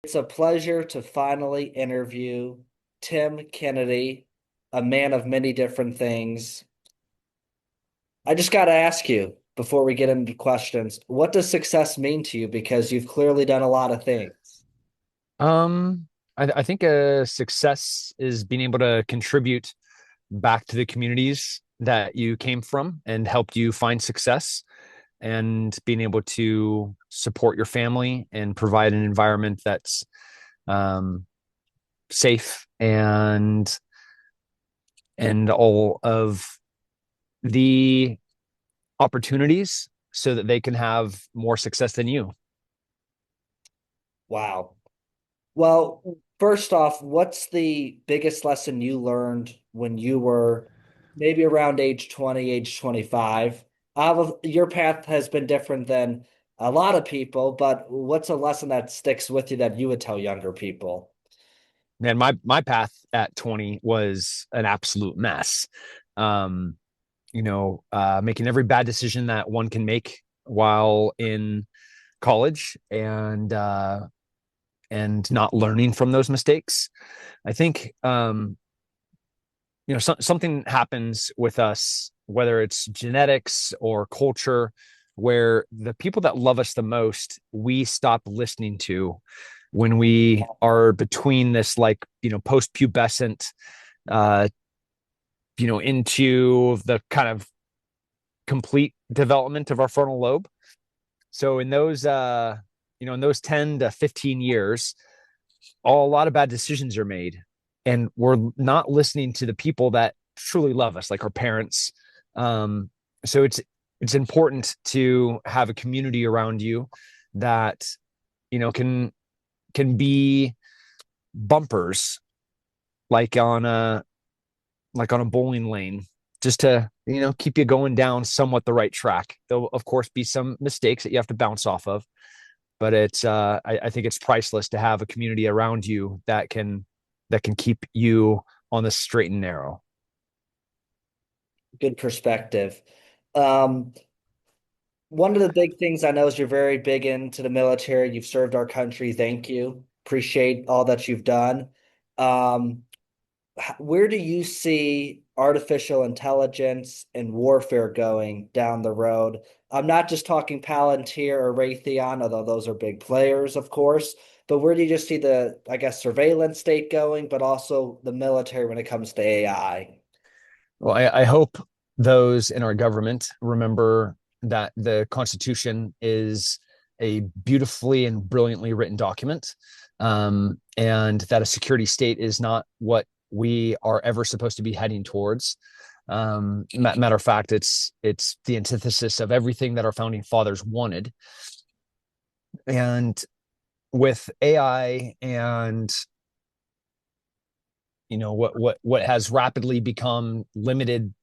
It's a pleasure to finally interview Tim Kennedy, a man of many different things. I just got to ask you before we get into questions, what does success mean to you? Because you've clearly done a lot of things. Um, I think a success is being able to contribute back to the communities that you came from and helped you find success, and being able to support your family and provide an environment that's um, safe and all of the opportunities so that they can have more success than you. Wow. Well, first off, what's the biggest lesson you learned when you were maybe around age 20, age 25? Your path has been different than a lot of people, but what's a lesson that sticks with you that you would tell younger people? Man, my path at 20 was an absolute mess. Um, Making every bad decision that one can make while in college, and not learning from those mistakes. I think something happens with us, whether it's genetics or culture, where the people that love us the most, we stop listening to when we are between this, like, post-pubescent, uh, into the kind of complete development of our frontal lobe. So in those 10 to 15 years, a lot of bad decisions are made, and we're not listening to the people that truly love us, like our parents. So it's important to have a community around you that can be bumpers, like on a bowling lane, just to keep you going down somewhat the right track. There'll of course be some mistakes that you have to bounce off of, but I think it's priceless to have a community around you that can keep you on the straight and narrow. Good perspective. Um, One of the big things I know is you're very big into the military. You've served our country. Thank you. Appreciate all that you've done. Um, where do you see artificial intelligence and warfare going down the road? I'm not just talking Palantir or Raytheon, although those are big players, of course. But where do you just see the, I guess, surveillance state going, but also the military when it comes to AI? Well, I hope those in our government remember that the Constitution is a beautifully and brilliantly written document, and that a security state is not what we are ever supposed to be heading towards. Matter of fact, it's the antithesis of everything that our founding fathers wanted. And with AI and what has rapidly become limited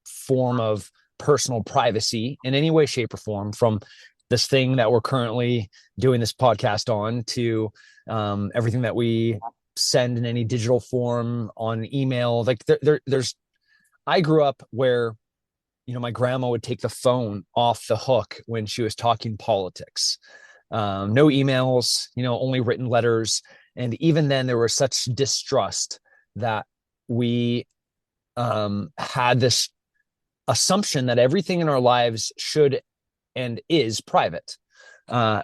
form of personal privacy in any way, shape, or form, from this thing that we're currently doing this podcast on to everything that we send in any digital form on email. Like there's I grew up where my grandma would take the phone off the hook when she was talking politics. No emails, only written letters. And even then, there was such distrust that we had this assumption that everything in our lives should and is private. Uh,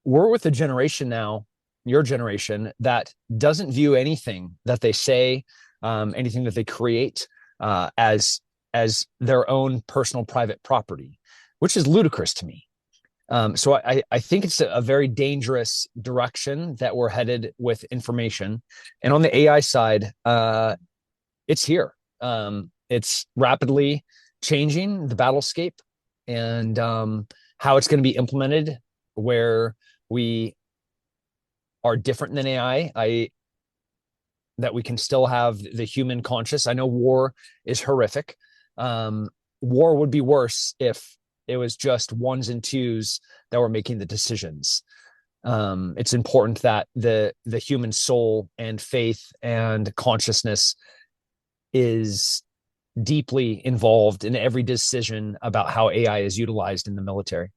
we're with a generation now, your generation, that doesn't view anything that they say, anything that they create, as their own personal private property, which is ludicrous to me. So I think it's a very dangerous direction that we're headed with information. And on the AI side, it's here. It's rapidly changing the battlescape, and how it's going to be implemented, where we are different than AI. That we can still have the human conscious. I know war is horrific. War would be worse if it was just ones and twos that were making the decisions. It's important that the human soul and faith and consciousness is deeply involved in every decision about how AI is utilized in the military.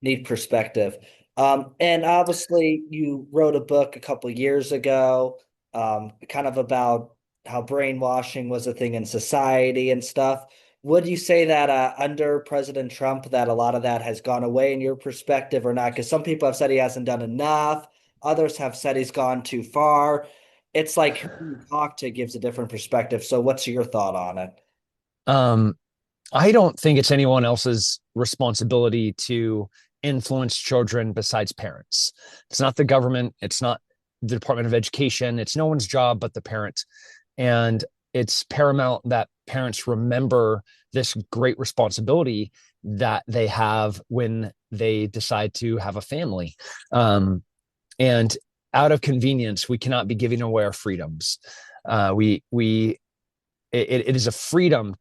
Neat perspective. And obviously, you wrote a book a couple years ago, kind of about how brainwashing was a thing in society and stuff. Would you say that under President Trump, that a lot of that has gone away in your perspective or not? Because some people have said he hasn't done enough. Others have said he's gone too far. It's like who you talk to gives a different perspective. So, what's your thought on it? Um, I don't think it's anyone else's responsibility to influence children besides parents. It's not the government. It's not the Department of Education. It's no one's job but the parent. And it's paramount that parents remember this great responsibility that they have when they decide to have a family. And out of convenience, we cannot be giving away our freedoms. We it is a freedom,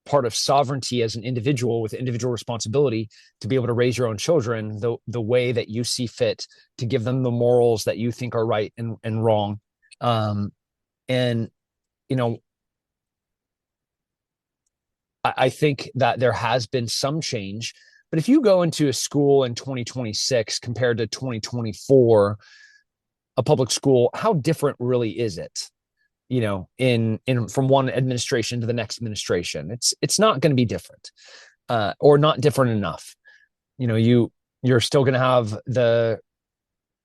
part of sovereignty as an individual with individual responsibility to be able to raise your own children the way that you see fit, to give them the morals that you think are right and wrong. And you know, I think that there has been some change, but if you go into a school in 2026 compared to 2024, a public school, how different really is it? In from one administration to the next administration, it's not going to be different, or not different enough. You're still going to have the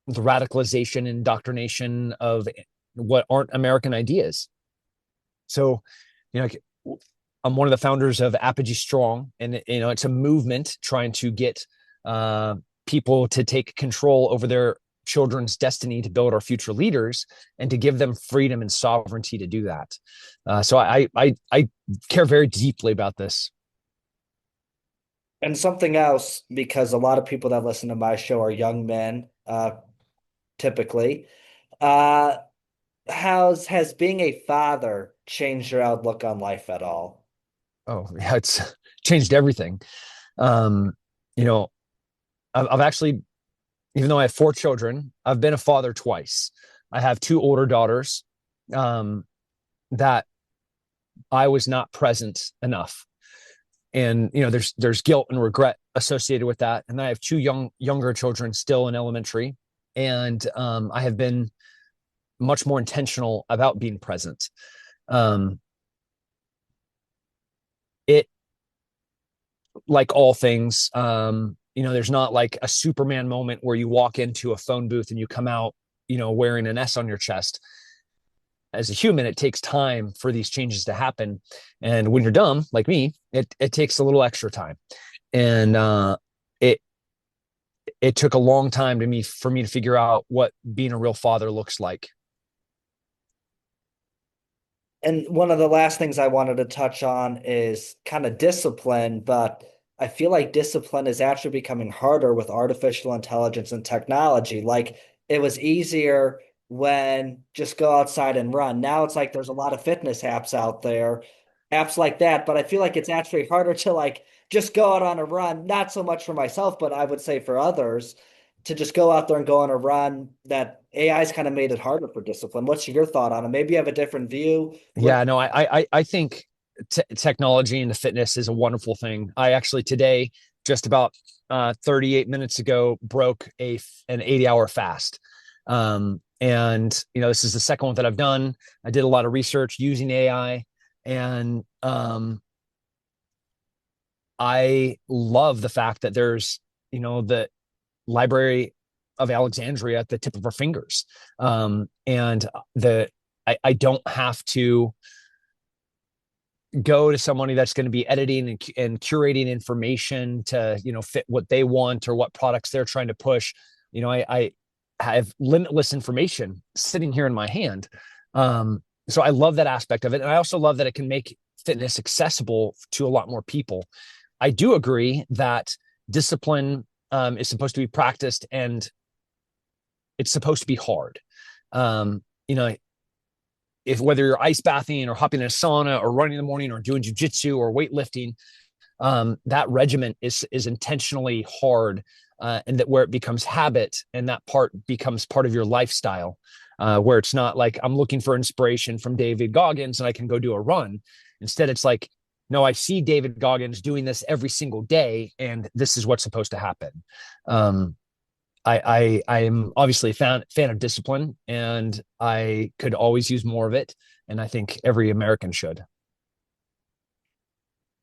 radicalization and indoctrination of what aren't American ideas. So, I'm one of the founders of Apogee Strong, and it's a movement trying to get people to take control over their children's destiny, to build our future leaders and to give them freedom and sovereignty to do that. So I care very deeply about this. And something else, because a lot of people that listen to my show are young men, typically. Uh, has being a father changed your outlook on life at all? Oh yeah, it's changed everything. Um, you know, I've actually, even though I have four children, I've been a father twice. I have two older daughters, um, that I was not present enough. And there's guilt and regret associated with that. And I have two younger children still in elementary, and I have been much more intentional about being present. Um, it Like all things, there's not like a Superman moment where you walk into a phone booth and you come out, wearing an S on your chest. As a human, it takes time for these changes to happen. And when you're dumb, like me, it takes a little extra time. And it it took a long time for me to figure out what being a real father looks like. And one of the last things I wanted to touch on is kind of discipline, but I feel like discipline is actually becoming harder with artificial intelligence and technology. Like it was easier when just go outside and run. Now it's like there's a lot of fitness apps out there, apps like that, but I feel like it's actually harder to like just go out on a run, not so much for myself, but I would say for others to just go out there and go on a run. That AI's kind of made it harder for discipline. What's your thought on it? Maybe you have a different view. What Yeah, no, I think technology and the fitness is a wonderful thing. I actually today, just about 38 minutes ago, broke an 80-hour fast. And this is the second one that I've done. I did a lot of research using AI, and I love the fact that there's the Library of Alexandria at the tip of our fingers. And I don't have to go to somebody that's going to be editing and curating information to fit what they want or what products they're trying to push. I have limitless information sitting here in my hand. So I love that aspect of it, and I also love that it can make fitness accessible to a lot more people. I do agree that discipline is supposed to be practiced, and it's supposed to be hard. Um, you know, if whether you're ice bathing or hopping in a sauna or running in the morning or doing jujitsu or weightlifting, that regimen is intentionally hard, and that where it becomes habit, and that part becomes part of your lifestyle, where it's not like I'm looking for inspiration from David Goggins and I can go do a run. Instead, it's like, no, I see David Goggins doing this every single day, and this is what's supposed to happen. Um, I am obviously a fan of discipline, and I could always use more of it. And I think every American should.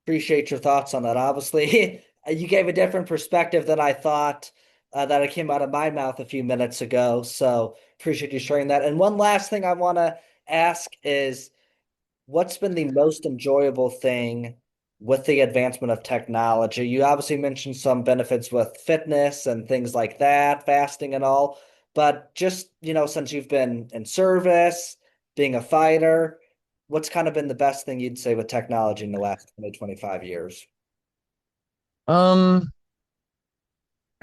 Appreciate your thoughts on that. Obviously, you gave a different perspective than I thought that it came out of my mouth a few minutes ago. So appreciate you sharing that. And one last thing I want to ask is, what's been the most enjoyable thing with the advancement of technology? You obviously mentioned some benefits with fitness and things like that, fasting and all, but just, since you've been in service, being a fighter, what's kind of been the best thing you'd say with technology in the last 20, 25 years? Um,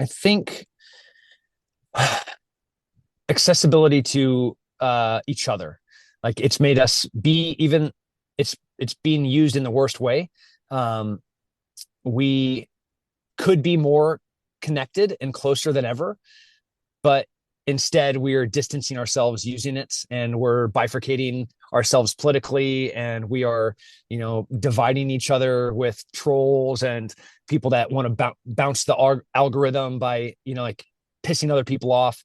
I think accessibility to each other. Like it's made us be even it's being used in the worst way. Um, we could be more connected and closer than ever, but instead we are distancing ourselves using it, and we're bifurcating ourselves politically, and we are dividing each other with trolls and people that want to bounce the algorithm by like pissing other people off.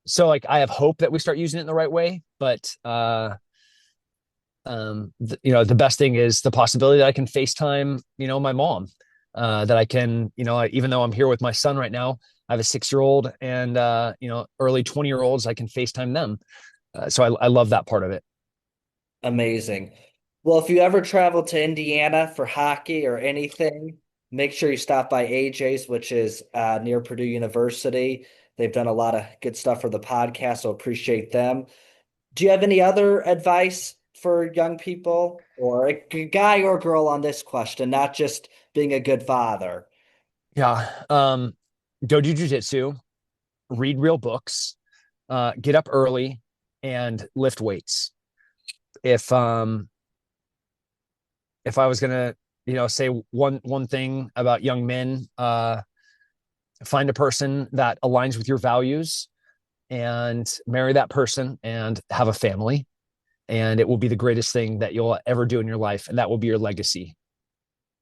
So like I have hope that we start using it in the right way, but the best thing is the possibility that I can FaceTime my mom, that I can even though I'm here with my son right now, I have a 6 year old and early 20 year olds, I can FaceTime them. So I love that part of it. Amazing. Well, if you ever travel to Indiana for hockey or anything, make sure you stop by AJ's, which is near Purdue University. They've done a lot of good stuff for the podcast, so appreciate them. Do you have any other advice for young people or a guy or girl on this question, not just being a good father? Yeah. Go do jujitsu, read real books, get up early, and lift weights. If I was gonna say one thing about young men, find a person that aligns with your values and marry that person and have a family, and it will be the greatest thing that you'll ever do in your life, and that will be your legacy.